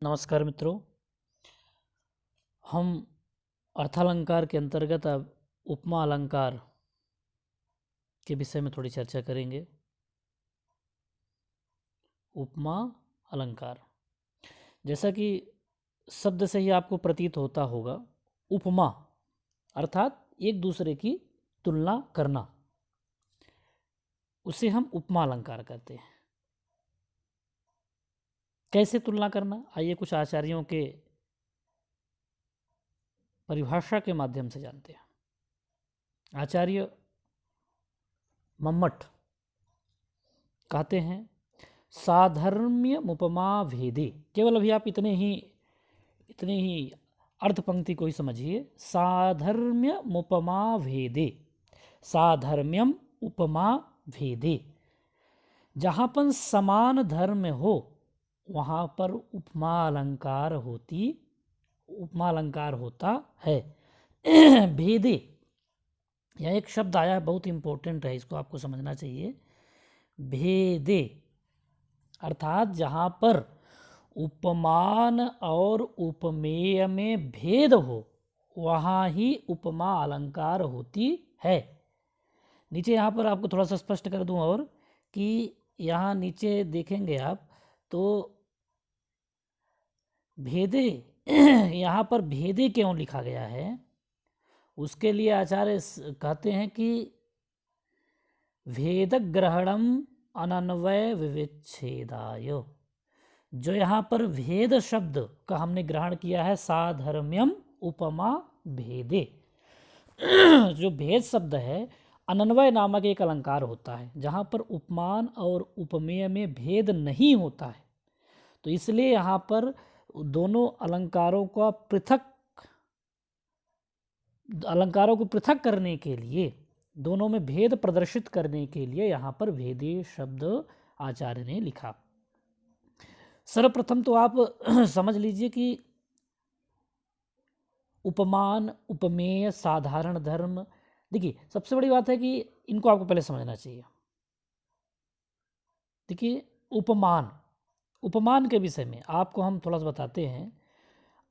नमस्कार मित्रों, हम अर्थालंकार के अंतर्गत अब उपमा अलंकार के विषय में थोड़ी चर्चा करेंगे। उपमा अलंकार, जैसा कि शब्द से ही आपको प्रतीत होता होगा, उपमा अर्थात एक दूसरे की तुलना करना, उसे हम उपमा अलंकार कहते हैं। कैसे तुलना करना, आइए कुछ आचार्यों के परिभाषा के माध्यम से जानते हैं। आचार्य मम्मट कहते हैं, साधर्म्य उपमा भेदे। केवल अभी आप इतने ही अर्ध पंक्ति को ही समझिए। साधर्म्य उपमा भेदे, साधर्म्यम उपमा भेदे। जहाँ पर समान धर्म हो वहाँ पर उपमा अलंकार होता है। भेदे, यह एक शब्द आया है, बहुत इंपॉर्टेंट है, इसको आपको समझना चाहिए। भेदे अर्थात जहाँ पर उपमान और उपमेय में भेद हो वहाँ ही उपमा अलंकार होती है। नीचे यहाँ पर आपको थोड़ा सा स्पष्ट कर दूं और कि यहाँ नीचे देखेंगे आप तो भेदे यहाँ पर भेदे क्यों लिखा गया है, उसके लिए आचार्य कहते हैं कि भेद ग्रहणम अनन्वय विविच्छेदाय। जो यहाँ पर भेद शब्द का हमने ग्रहण किया है, साधर्म्यम उपमा भेदे। जो भेद शब्द है, अनन्वय नामक एक अलंकार होता है जहाँ पर उपमान और उपमेय में भेद नहीं होता है। तो इसलिए यहाँ पर दोनों अलंकारों को पृथक करने के लिए, दोनों में भेद प्रदर्शित करने के लिए यहाँ पर भेदे शब्द आचार्य ने लिखा। सर्वप्रथम तो आप समझ लीजिए कि उपमान, उपमेय, साधारण धर्म, देखिए सबसे बड़ी बात है कि इनको आपको पहले समझना चाहिए। देखिए उपमान के विषय में आपको हम थोड़ा सा बताते हैं।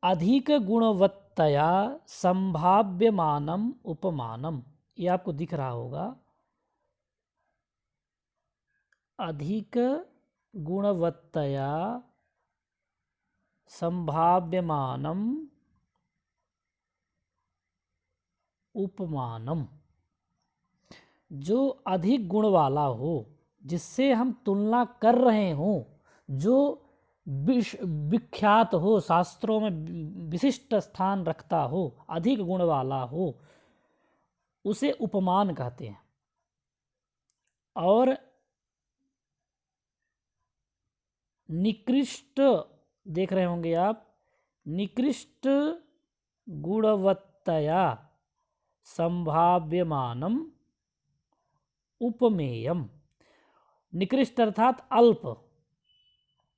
अधिक गुणवत्तया संभाव्यमानम उपमानम, ये आपको दिख रहा होगा। अधिक गुणवत्तया संभाव्यमानम उपमानम। जो अधिक गुण वाला हो, जिससे हम तुलना कर रहे हों, जो विख्यात हो, शास्त्रों में विशिष्ट स्थान रखता हो, अधिक गुण वाला हो, उसे उपमान कहते हैं। और निकृष्ट, देख रहे होंगे आप, निकृष्ट गुणवत्तया संभाव्यमानम उपमेयम। निकृष्ट अर्थात अल्प,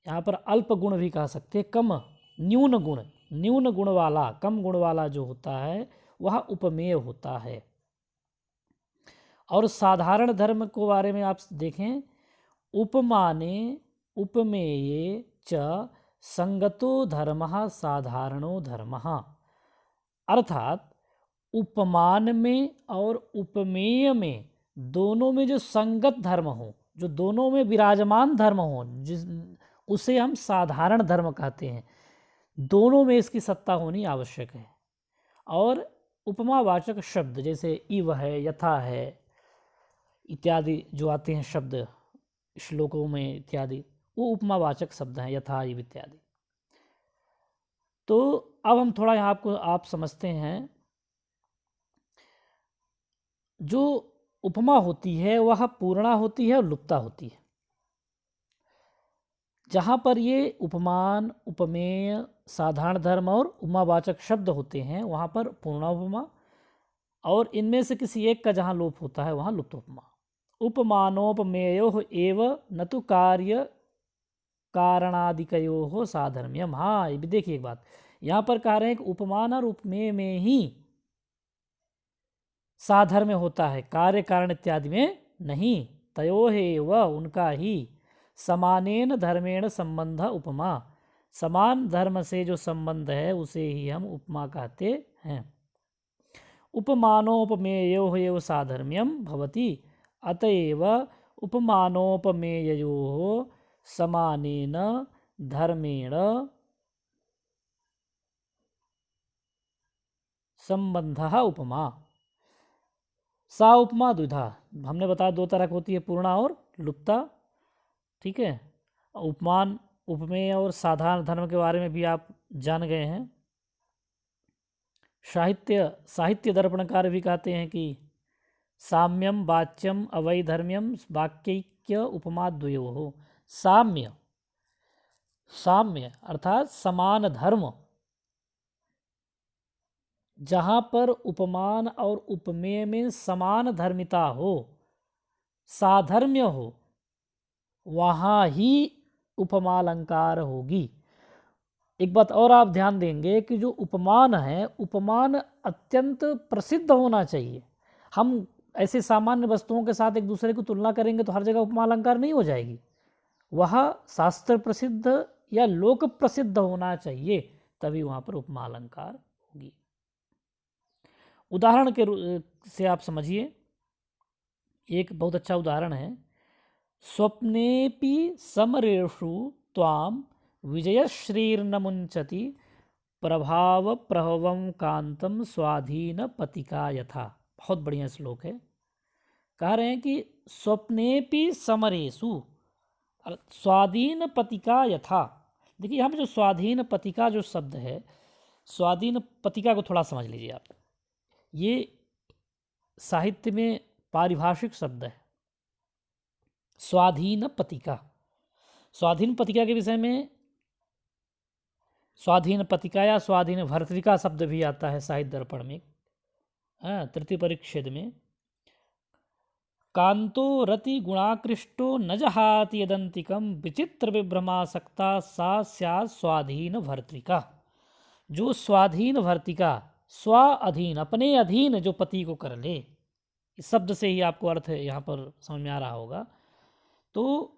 यहाँ पर अल्प गुण भी कह सकते हैं, कम, न्यून गुण वाला, कम गुण वाला जो होता है वह उपमेय होता है। और साधारण धर्म को बारे में आप देखें, उपमाने उपमेये च संगतो धर्मः साधारणो धर्मः। अर्थात उपमान में और उपमेय में, दोनों में जो संगत धर्म हो, जो दोनों में विराजमान धर्म हो, उसे हम साधारण धर्म कहते हैं। दोनों में इसकी सत्ता होनी आवश्यक है। और उपमावाचक शब्द जैसे इव है, यथा है इत्यादि जो आते हैं शब्द श्लोकों में इत्यादि, वो उपमावाचक शब्द हैं, यथा इव इत्यादि। तो अब हम थोड़ा यहाँ आप समझते हैं। जो उपमा होती है वह पूर्णा होती है और लुप्ता होती है। जहाँ पर ये उपमान, उपमेय, साधारण धर्म और उपमावाचक शब्द होते हैं वहाँ पर पूर्णा उपमा, और इनमें से किसी एक का जहाँ लोप होता है वहाँ लुप्त उपमा। उपमानोपमेयो एव न तो कार्य कारणादिकयो साधर्म्यम। हाँ, ये भी देखिए एक बात, यहाँ पर कह रहे हैं कि उपमान और उपमेय में ही साधर्म्य होता है, कार्य कारण इत्यादि में नहीं। तयो है वह उनका ही समानेन धर्मेण संबंध उपमा, समान धर्म से जो संबंध है उसे ही हम उपमा कहते हैं। उपमानोपमेयो एव साधर्म्यम भवति, अतएव उपमानोपमेययोः समानेन धर्मेण संबंधः उपमा। सा उपमा द्विधा, हमने बताया दो तरह की होती है, पूर्णा और लुप्ता। ठीक है, उपमान उपमेय और साधारण धर्म के बारे में भी आप जान गए हैं। साहित्य दर्पणकार भी कहते हैं कि साम्यम वाच्यम अवैधर्म्यम वाक्यैक्य उपमा द्वयोः। साम्य अर्थात समान धर्म, जहाँ पर उपमान और उपमेय में समान धर्मिता हो, साधर्म्य हो, वहाँ ही उपमालंकार होगी। एक बात और आप ध्यान देंगे कि जो उपमान है, उपमान अत्यंत प्रसिद्ध होना चाहिए। हम ऐसे सामान्य वस्तुओं के साथ एक दूसरे की तुलना करेंगे तो हर जगह उपमा अलंकार नहीं हो जाएगी। वह शास्त्र प्रसिद्ध या लोक प्रसिद्ध होना चाहिए, तभी वहाँ पर उपमा अलंकार होगी। उदाहरण के से आप समझिए, एक बहुत अच्छा उदाहरण है। स्वप्नेपि समरेषु त्वाम विजयश्रीर्न मुंचति, प्रभाव प्रभवम कांतम स्वाधीन पतिका यथा। बहुत बढ़िया श्लोक है। कह रहे हैं कि स्वप्नेपि समरेषु, स्वाधीन पतिका यथा। देखिए यहाँ पे जो स्वाधीन पतिका जो शब्द है, स्वाधीन पतिका को थोड़ा समझ लीजिए आप। ये साहित्य में पारिभाषिक शब्द है, स्वाधीन पतिका। स्वाधीन पतिका के विषय में स्वाधीन पतिका या स्वाधीन भर्तृका शब्द भी आता है साहित्य दर्पण में, तृतीय परिच्छेद में। कांतो रति गुणाकृष्टो न जहाति यदंतिकम, विचित्र विभ्रमासक्ता सा स्यात् स्वाधीन भर्तृका। जो स्वाधीन भर्तृका, स्व अधीन, अपने अधीन जो पति को कर ले, इस शब्द से ही आपको अर्थ यहाँ पर समझ में आ रहा होगा। तो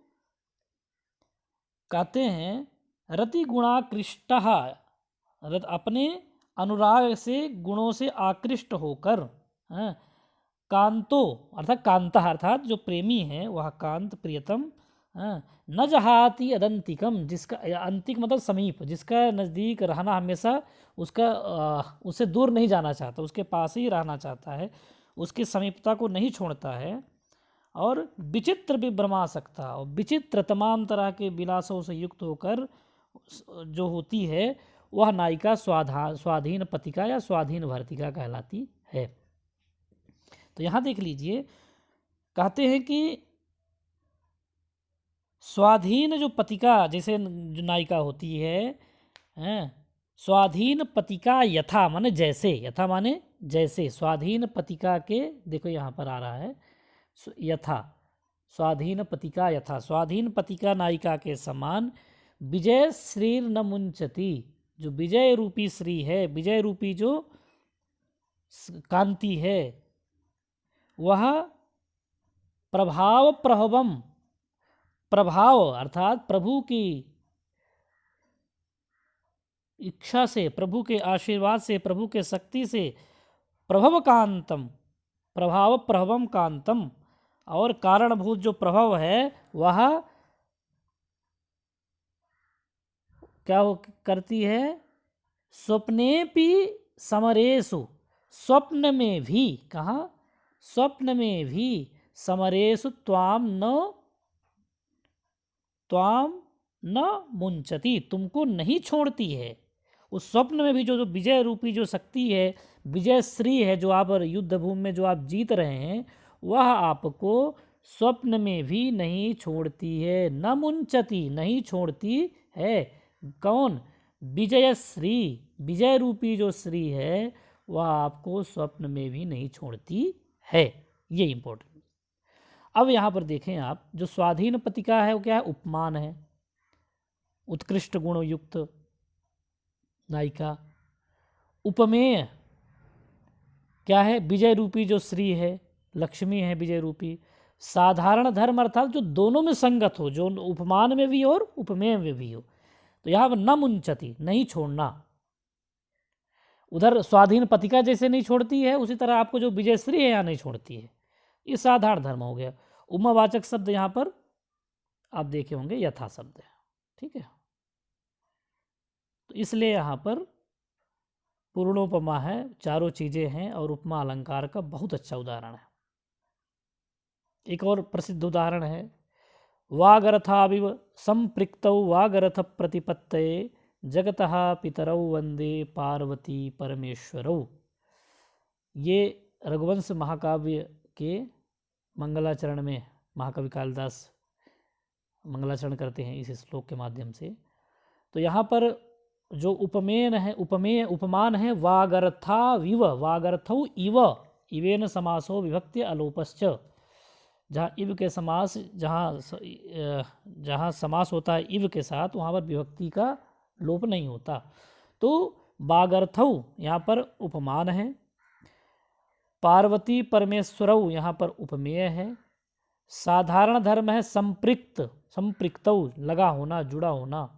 कहते हैं रति गुणाकृष्ट, अपने अनुराग से गुणों से आकृष्ट होकर, कांतो अर्थात कांता अर्थात जो प्रेमी है वह कांत प्रियतम, न जहाति अदंतिकम, जिसका अंतिक मतलब समीप, जिसका नज़दीक रहना हमेशा उसका उससे दूर नहीं जाना चाहता, उसके पास ही रहना चाहता है, उसकी समीपता को नहीं छोड़ता है। और विचित्र विभ्रमासक्ता, और विचित्र तमाम तरह के विलासों से युक्त होकर जो होती है वह नायिका स्वाधीन पतिका या स्वाधीन भर्तिका कहलाती है। तो यहाँ देख लीजिए, कहते हैं कि स्वाधीन जो पतिका, जैसे जो नायिका होती है, स्वाधीन पतिका यथा माने जैसे, यथा माने जैसे, स्वाधीन पतिका के, देखो यहाँ पर आ रहा है यथा, स्वाधीन पतिका यथा, स्वाधीन पतिका नायिका के समान, विजय श्रीर न मुंचति, जो विजय रूपी श्री है, विजय रूपी जो कांति है, वह प्रभाव प्रभवम, प्रभाव अर्थात प्रभु की इच्छा से, प्रभु के आशीर्वाद से, प्रभु के शक्ति से, प्रभव कांतम, प्रभाव प्रभवम कांतम, और कारणभूत जो प्रभाव है वह क्या करती है, स्वप्नेपि समरेषु, स्वप्न में भी, कहाँ, स्वप्न में भी, समरेषु त्वाम न मुंचति, तुमको नहीं छोड़ती है। उस स्वप्न में भी जो विजय रूपी जो शक्ति है, विजय श्री है, जो आप युद्ध भूमि में जो आप जीत रहे हैं, वह आपको स्वप्न में भी नहीं छोड़ती है। न मुंचति, नहीं छोड़ती है। कौन, विजय श्री, विजय रूपी जो श्री है वह आपको स्वप्न में भी नहीं छोड़ती है। ये इंपॉर्टेंट। अब यहाँ पर देखें आप, जो स्वाधीन पतिका है वो क्या है, उपमान है, उत्कृष्ट गुण युक्त नायिका। उपमेय क्या है, विजय रूपी जो श्री है, लक्ष्मी है विजय रूपी। साधारण धर्म अर्थात जो दोनों में संगत हो, जो उपमान में भी और उपमेय में भी हो। तो यहाँ पर न मुंचति, नहीं छोड़ना। उधर स्वाधीन पथिका जैसे नहीं छोड़ती है, उसी तरह आपको जो विजयश्री है यहाँ नहीं छोड़ती है। ये साधारण धर्म हो गया। उपमावाचक शब्द यहाँ पर आप देखे होंगे यथा शब्द है, ठीक है। तो इसलिए यहाँ पर पूर्णोपमा है, चारों चीजें हैं, और उपमा अलंकार का बहुत अच्छा उदाहरण है। एक और प्रसिद्ध उदाहरण है, वागरथाविव संपृक्तौ वागरथ प्रतिपत्तये जगतः पितरौ वंदे पार्वती परमेश्वरौ। ये रघुवंश महाकाव्य के मंगलाचरण में महाकवि कालिदास मंगलाचरण करते हैं इस श्लोक के माध्यम से। तो यहाँ पर जो उपमेय है, उपमान है वागरथाविव, वागरथौ इव, इवेन समासो विभक्ति अलोपश्च। जहाँ इव के समास, जहाँ समास होता है इव के साथ, वहाँ पर विभक्ति का लोप नहीं होता। तो वागर्थौ यहाँ पर उपमान है, पार्वती परमेश्वरौ यहाँ पर उपमेय है, साधारण धर्म है संपृक्त, संपृक्तौ लगा होना, जुड़ा होना,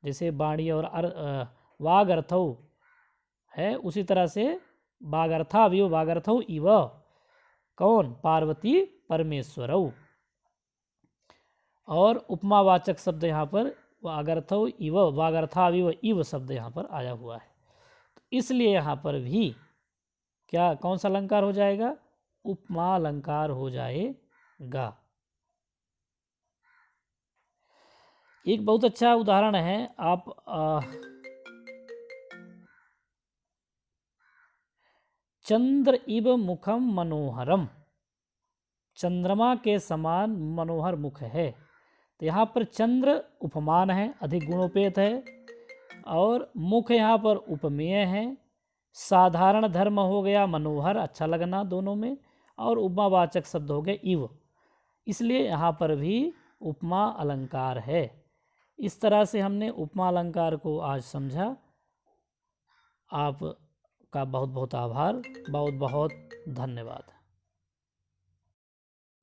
जैसे वाणी और वागर्थौ है, उसी तरह से वागर्थाविव वागर्थौ इव, कौन, पार्वती परमेश्वरौ। और उपमावाचक शब्द यहाँ पर वागर्थौ इव, वागर्थाविव इव शब्द यहाँ पर आया हुआ है। तो इसलिए यहाँ पर भी क्या, कौन सा अलंकार हो जाएगा, उपमा अलंकार हो जाएगा। एक बहुत अच्छा उदाहरण है, आप चंद्र इव मुखम मनोहरम, चंद्रमा के समान मनोहर मुख है। तो यहाँ पर चंद्र उपमान है, अधिक गुणोपेत है, और मुख यहाँ पर उपमेय है। साधारण धर्म हो गया मनोहर, अच्छा लगना दोनों में, और उपमावाचक शब्द हो गए इव, इसलिए यहाँ पर भी उपमा अलंकार है। इस तरह से हमने उपमा अलंकार को आज समझा। आपका बहुत बहुत आभार, बहुत बहुत धन्यवाद।